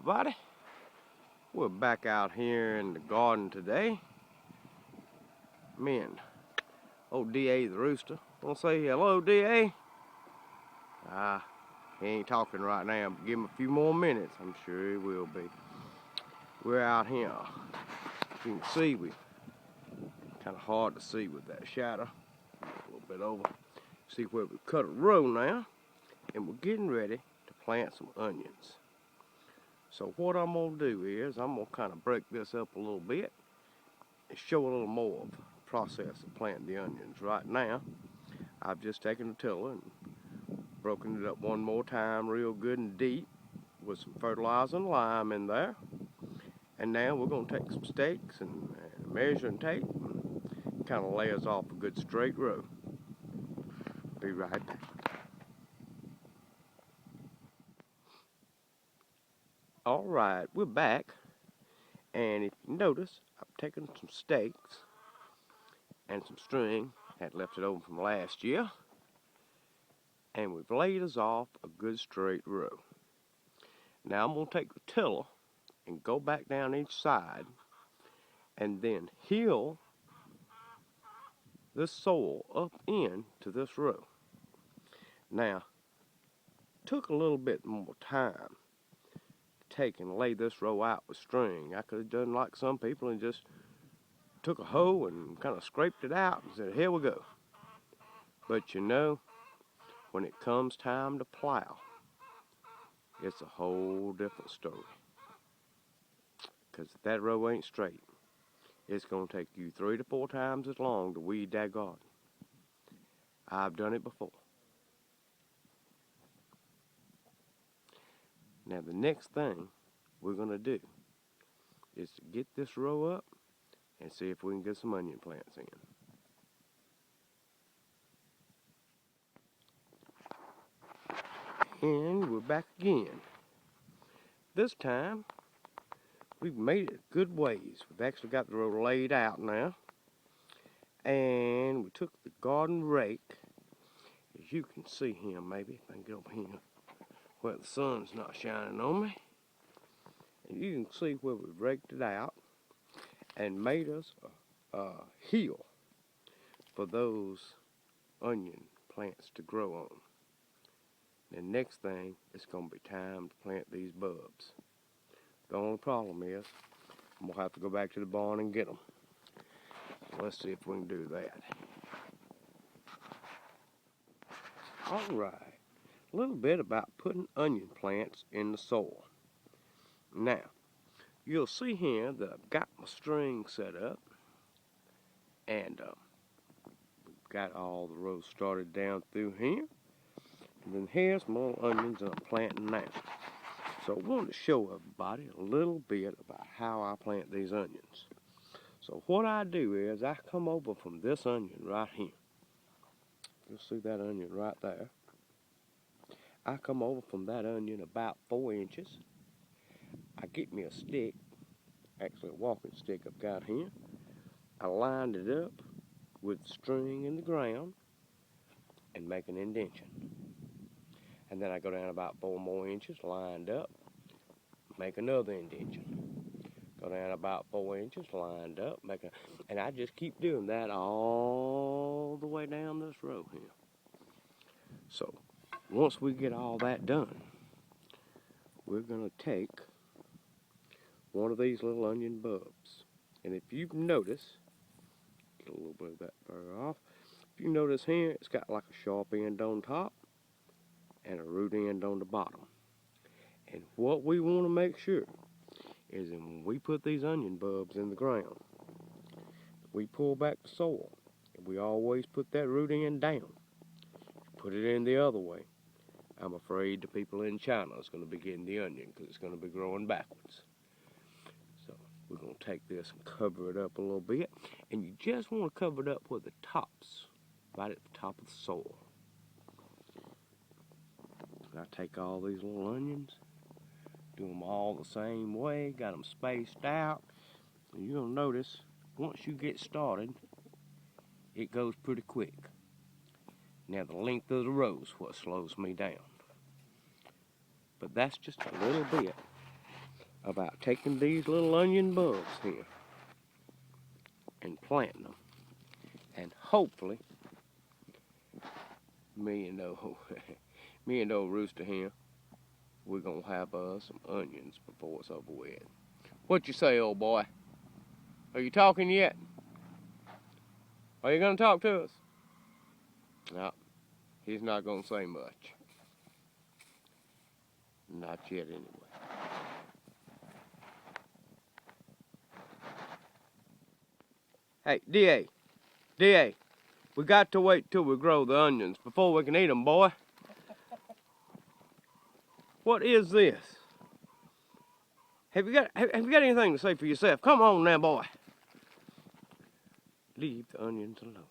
everybody. We're back out here in the garden today. Me and old D.A. the rooster. Wanna say hello, D.A.? He ain't talking right now, but give him a few more minutes. I'm sure he will be. We're out here. You can see we kind of hard to see with that shadow. A little bit over. See where we cut a row now, and we're getting ready to plant some onions. So what I'm gonna do is I'm gonna kind of break this up a little bit and show a little more of the process of planting the onions. Right now, I've just taken a tiller and broken it up one more time real good and deep with some fertilizer and lime in there. And now we're gonna take some stakes and measuring tape and kind of lay us off a good straight row. Be right back. All right, we're back. And if you notice, I've taken some stakes and some string, had left it over from last year, and we've laid us off a good straight row. Now I'm going to take the tiller and go back down each side and then heel this soil up into this row. Now, took a little bit more time to take and lay this row out with string. I could have done like some people and just took a hoe and kind of scraped it out and said, here we go. But you know, when it comes time to plow, it's a whole different story. Because if that row ain't straight, it's going to take you 3 to 4 times as long to weed that garden. I've done it before. Now the next thing we're going to do is to get this row up and see if we can get some onion plants in. And we're back again. This time, we've made it good ways. We've actually got the row laid out now. And we took the garden rake, as you can see here maybe, if I can get over here where the sun's not shining on me. And you can see where we raked it out and made us a heel for those onion plants to grow on. The next thing, it's going to be time to plant these bulbs. The only problem is, I'm going to have to go back to the barn and get them. So let's see if we can do that. Alright, a little bit about putting onion plants in the soil. Now, you'll see here that I've got my string set up, and we've got all the rows started down through here. And then here's my little onions that I'm planting now. So I wanted to show everybody a little bit about how I plant these onions. So what I do is I come over from this onion right here. You'll see that onion right there. I come over from that onion about 4 inches. I get me a stick, actually a walking stick I've got here. I lined it up with string in the ground and make an indentation. And then I go down about 4 more inches, lined up, make another indentation. Go down about 4 inches, lined up, and I just keep doing that all the way down this row here. So, once we get all that done, we're going to take one of these little onion bulbs. And if you notice, get a little bit of that burr off. If you notice here, it's got like a sharp end on top and a root end on the bottom. And what we want to make sure is that when we put these onion bulbs in the ground, we pull back the soil, and we always put that root end down. Put it in the other way, I'm afraid the people in China is going to be getting the onion because it's going to be growing backwards. So we're going to take this and cover it up a little bit, and you just want to cover it up with the tops, right at the top of the soil. I take all these little onions, do them all the same way, got them spaced out, and you'll notice once you get started, it goes pretty quick. Now the length of the row is what slows me down. But that's just a little bit about taking these little onion bulbs here and planting them. And hopefully, me and old Rooster here, we're gonna have some onions before it's over with. What you say, old boy? Are you talking yet? Are you gonna talk to us? No, he's not gonna say much. Not yet, anyway. Hey, D.A., we got to wait till we grow the onions before we can eat them, boy. What is this? Have you got anything to say for yourself? Come on now, boy. Leave the onions alone.